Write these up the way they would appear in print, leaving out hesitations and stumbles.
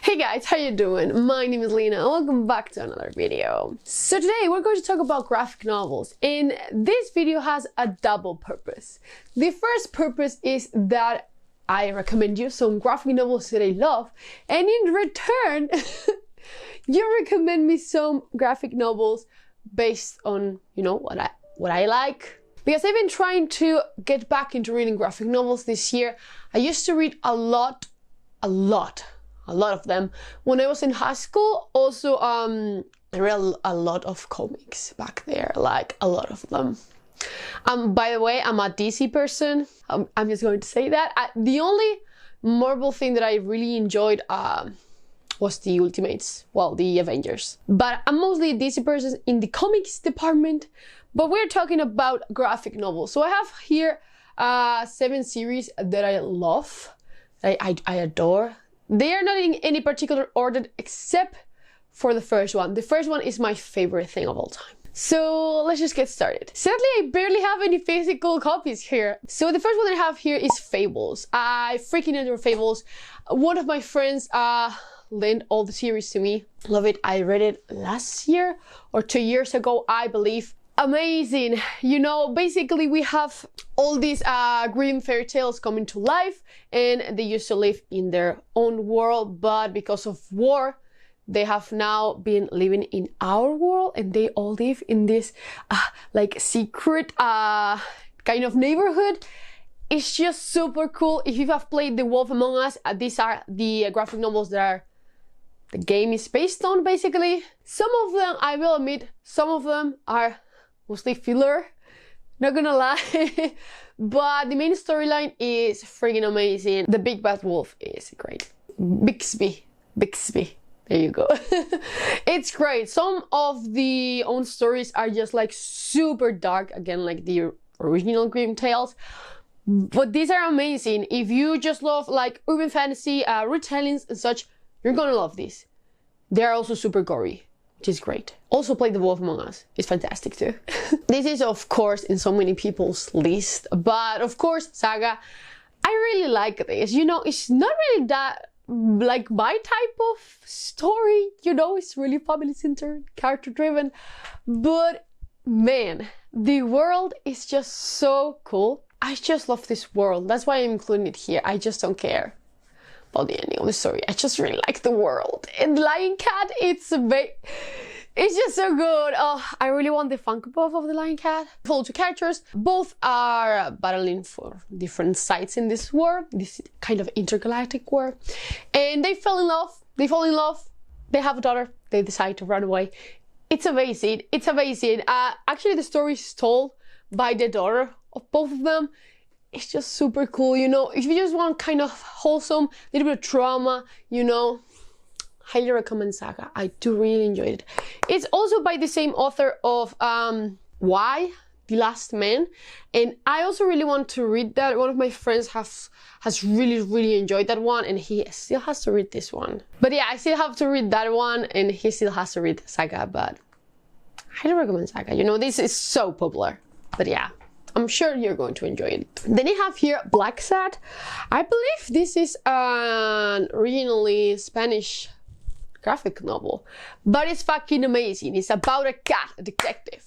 Hey guys, how you doing? My name is Lena and welcome back to another video. So today we're going to talk about graphic novels, and this video has a double purpose. The first purpose is that I recommend you some graphic novels that I love, and in return you recommend me some graphic novels based on, what I like. Because I've been trying to get back into reading graphic novels this year. I used to read a lot of them when I was in high school. Also, I read a lot of comics back there, like a lot of them. By the way, I'm a DC person. I'm just going to say that. The only Marvel thing that I really enjoyed was the Ultimates, well, the Avengers. But I'm mostly a DC person in the comics department. But we're talking about graphic novels. So I have here 7 series that I love, I adore. They are not in any particular order except for the first one. The first one is my favorite thing of all time. So let's just get started. Sadly, I barely have any physical copies here. So the first one I have here is Fables. I freaking adore Fables. One of my friends lent all the series to me. Love it. I read it last year or 2 years ago, I believe. Amazing. Basically we have all these green fairy tales coming to life, and they used to live in their own world, but because of war they have now been living in our world, and they all live in this like secret kind of neighborhood. It's just super cool. If you have played The Wolf Among Us, these are the graphic novels that the game is based on, basically. Some of them, I will admit, some of them are mostly filler, not gonna lie. But the main storyline is freaking amazing. The big bad wolf is great. Bixby, there you go. It's great. Some of the own stories are just like super dark, again, like the original Grimm tales, but these are amazing. If you just love like urban fantasy retellings and such, you're gonna love these. They're also super gory, which is great. Also play The Wolf Among Us. It's fantastic too. This is of course in so many people's list, but of course Saga. I really like this. It's not really that like my type of story. It's really family-centered, character-driven, but man, the world is just so cool. I just love this world. That's why I'm including it here. I just don't care about the ending of the story. I just really like the world. And Lion Cat, it's just so good. Oh, I really want the Funko Pop of the Lion Cat. Follow 2 characters. Both are battling for different sides in this war, this kind of intergalactic war. And they fell in love. They have a daughter. They decide to run away. It's amazing. It's amazing. Actually, the story is told by the daughter of both of them. It's just super cool. If you just want kind of wholesome, little bit of trauma, highly recommend Saga. I do really enjoy it. It's also by the same author of Why? The Last Man, and I also really want to read that. One of my friends has really enjoyed that one, and he still has to read this one. But yeah, I still have to read that one, and he still has to read Saga, but I highly recommend Saga. This is so popular. But yeah, I'm sure you're going to enjoy it. Then you have here Blacksad. I believe this is an originally Spanish graphic novel, but it's fucking amazing. It's about a cat, a detective.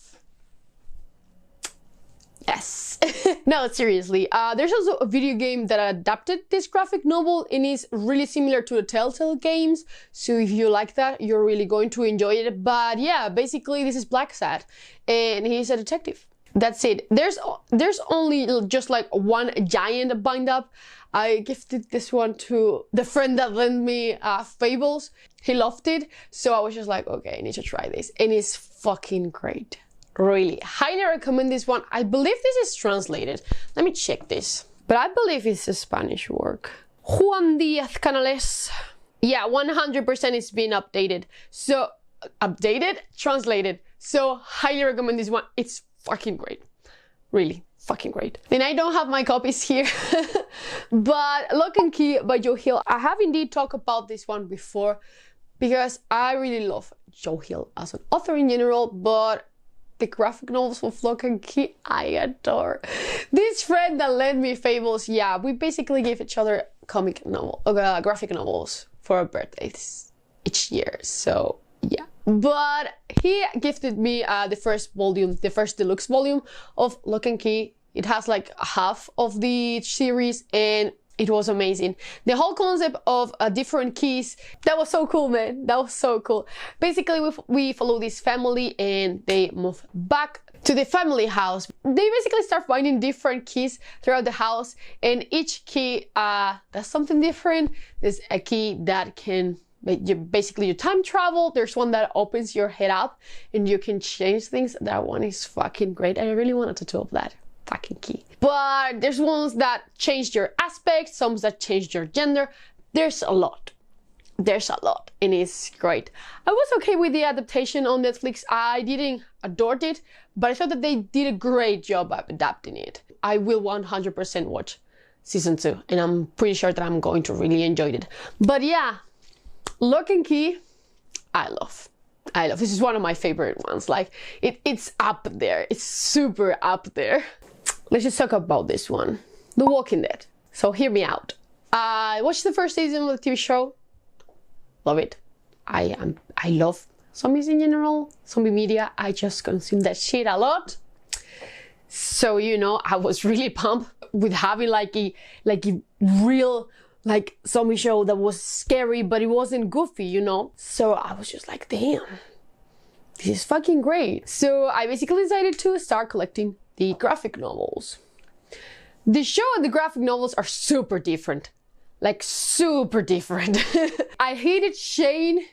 Yes. No, seriously. There's also a video game that adapted this graphic novel, and is really similar to the Telltale games. So if you like that, you're really going to enjoy it. But yeah, basically this is Blacksad, and he's a detective. That's it. There's only just like one giant bind up. I gifted this one to the friend that lent me Fables. He loved it, so I was just like, okay, I need to try this, and it's fucking great. Really, highly recommend this one. I believe this is translated. Let me check this. But I believe it's a Spanish work. Juan Díaz Canales. Yeah, 100% it's been updated. So, translated. So, highly recommend this one. It's fucking great. Really fucking great. Then I don't have my copies here. But Locke and Key by Joe Hill. I have indeed talked about this one before, because I really love Joe Hill as an author in general, but the graphic novels of Locke and Key, I adore. This friend that lent me Fables, yeah, we basically give each other graphic novels for our birthdays each year, so yeah. But he gifted me the first volume, the first deluxe volume of Locke and Key. It has like half of the series and it was amazing. The whole concept of different keys, that was so cool, man. That was so cool. Basically, we follow this family and they move back to the family house. They basically start finding different keys throughout the house, and each key does something different. There's a key that can basically you time travel. There's one that opens your head up and you can change things. That one is fucking great. I really want a tattoo of that fucking key. But there's ones that change your aspect, some that change your gender. There's a lot. There's a lot, and it's great. I was okay with the adaptation on Netflix. I didn't adore it, but I thought that they did a great job of adapting it. I will 100% watch season 2, and I'm pretty sure that I'm going to really enjoy it. But yeah, Locke and Key, I love. This is one of my favorite ones. Like, it's up there. It's super up there. Let's just talk about this one. The Walking Dead. So hear me out. I watched the first season of the TV show. Love it. I love zombies in general. Zombie media. I just consume that shit a lot. So, you know, I was really pumped with having like a real like zombie show that was scary, but it wasn't goofy, you know? So I was just like, damn, this is fucking great. So I basically decided to start collecting the graphic novels. The show and the graphic novels are super different. Like, super different. I hated Shane,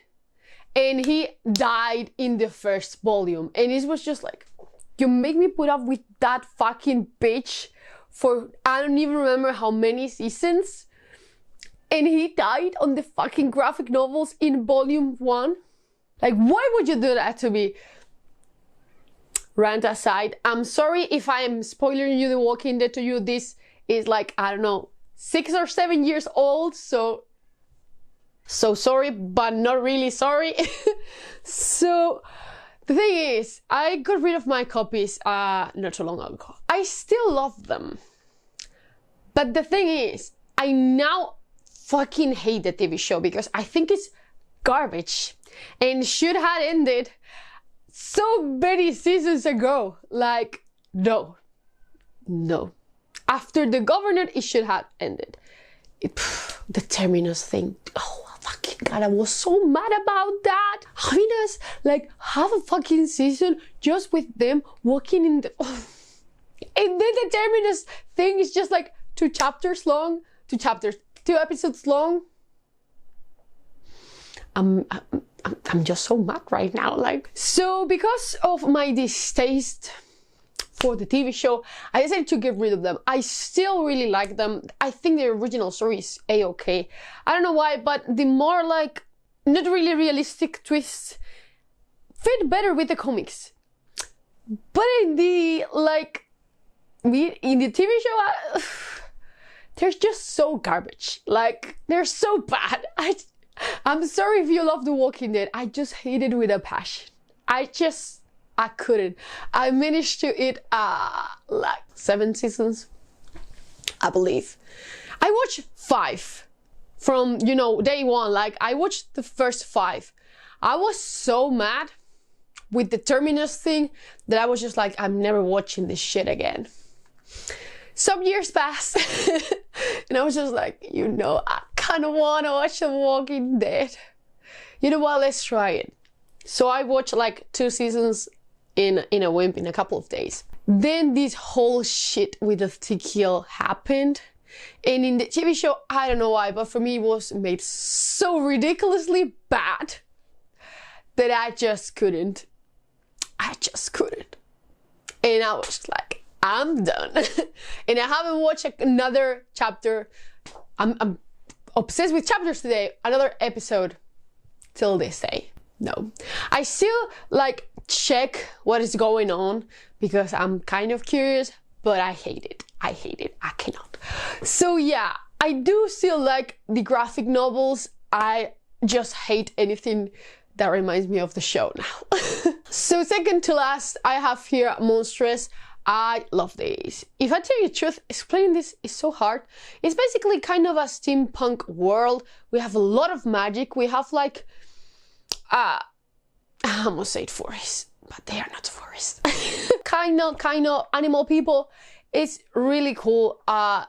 and he died in the first volume. And it was just like, you make me put up with that fucking bitch for, I don't even remember how many seasons. And he died on the fucking graphic novels in volume 1. Like, why would you do that to me? Rant aside, I'm sorry if I am spoiling you The Walking Dead to you. This is like, I don't know, 6 or 7 years old, so sorry, but not really sorry. So the thing is, I got rid of my copies not too long ago. I still love them, but the thing is, I now fucking hate the TV show because I think it's garbage and should have ended so many seasons ago. Like, no. After the governor, it should have ended. The Terminus thing. Oh, fucking God, I was so mad about that. Having us, like, have a fucking season just with them walking in the... And then the Terminus thing is just like 2 episodes long. I'm just so mad right now. Like, so because of my distaste for the TV show, I decided to get rid of them. I still really like them. I think the original story is a-okay. I don't know why, but the more like not really realistic twists fit better with the comics. But in the TV show, they're just so garbage. Like, they're so bad. I'm sorry if you love The Walking Dead. I just hate it with a passion. I couldn't. I managed to eat like 7 seasons, I believe. I watched 5 from, you know, day 1. Like, I watched the first 5. I was so mad with the Terminus thing that I was just like, I'm never watching this shit again. Some years passed and I was just like, you know, I kind of want to watch The Walking Dead. You know what, let's try it. So I watched like 2 seasons in a couple of days. Then this whole shit with the tequila happened. And in the TV show, I don't know why, but for me it was made so ridiculously bad that I just couldn't. And I was just like, I'm done. And I haven't watched another chapter. I'm obsessed with chapters today. Another episode till this day. No. I still like check what is going on because I'm kind of curious, but I hate it. I cannot. So yeah, I do still like the graphic novels. I just hate anything that reminds me of the show now. So second to last, I have here Monstress. I love this. If I tell you the truth, explaining this is so hard. It's basically kind of a steampunk world. We have a lot of magic. We have like, I almost said forests, but they are not forests. kind of animal people. It's really cool.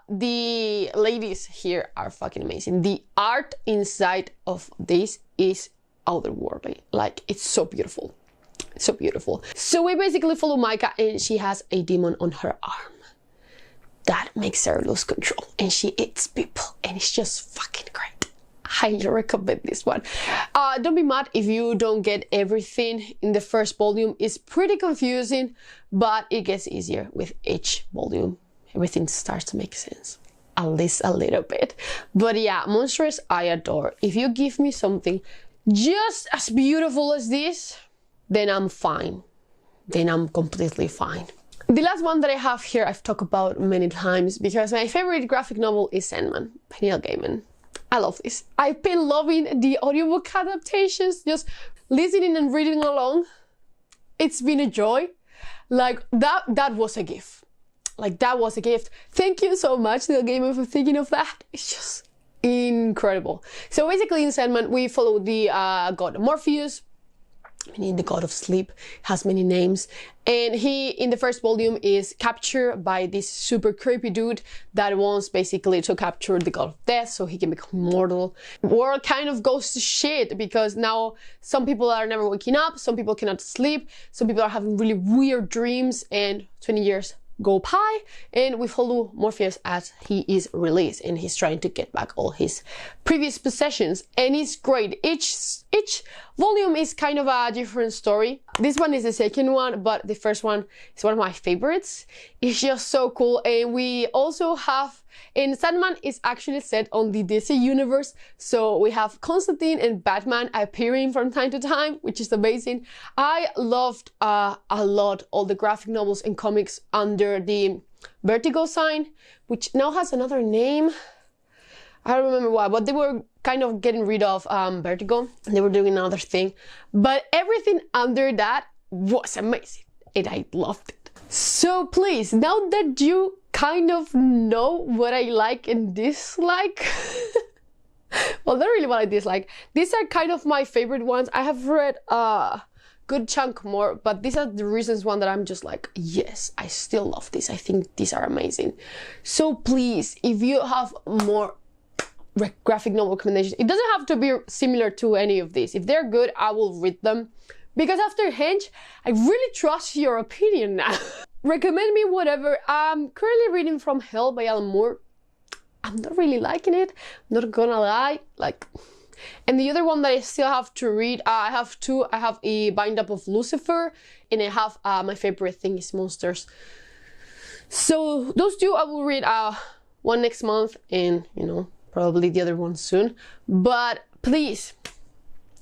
The ladies here are fucking amazing. The art inside of this is otherworldly. Like, it's so beautiful. So beautiful. So we basically follow Micah, and she has a demon on her arm that makes her lose control, and she eats people, and it's just fucking great. Highly recommend this one. Don't be mad if you don't get everything in the first volume. It's pretty confusing, but it gets easier with each volume. Everything starts to make sense, at least a little bit. But yeah, Monstress I adore. If you give me something just as beautiful as this, then I'm fine. Then I'm completely fine. The last one that I have here, I've talked about many times because my favorite graphic novel is Sandman by Neil Gaiman. I love this. I've been loving the audiobook adaptations, just listening and reading along. It's been a joy. Like, that was a gift. Like, that was a gift. Thank you so much, Neil Gaiman, for thinking of that. It's just incredible. So basically in Sandman, we follow the god Morpheus, meaning the god of sleep, has many names, and he in the first volume is captured by this super creepy dude that wants basically to capture the god of death so he can become immortal. The world kind of goes to shit because now some people are never waking up, some people cannot sleep, some people are having really weird dreams, and 20 years go by, and we follow Morpheus as he is released, and he's trying to get back all his previous possessions, and it's great. Each volume is kind of a different story. This one is the second one, but the first one is one of my favorites. It's just so cool. And we also have, and Sandman is actually set on the DC universe, so we have Constantine and Batman appearing from time to time, which is amazing. I loved a lot all the graphic novels and comics under the Vertigo sign, which now has another name. I don't remember why, but they were kind of getting rid of Vertigo, and they were doing another thing. But everything under that was amazing, and I loved it. So please, now that you kind of know what I like and dislike, well, not really what I dislike. These are kind of my favorite ones. I have read a good chunk more, but these are the reasons one that I'm just like, yes, I still love this. I think these are amazing. So please, if you have more graphic novel recommendations, it doesn't have to be similar to any of these. If they're good, I will read them. Because after Henge, I really trust your opinion now. Recommend me whatever. I'm currently reading From Hell by Alan Moore. I'm not really liking it, I'm not gonna lie. Like, and the other one that I still have to read, I have two. I have a Bind Up of Lucifer, and I have my favorite thing is Monsters. So those two I will read one next month, and you know, probably the other one soon. But please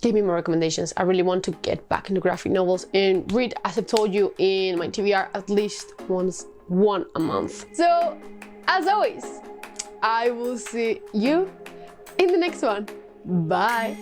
give me more recommendations. I really want to get back into graphic novels and read, as I told you in my TBR, at least one a month. So as always, I will see you in the next one. Bye.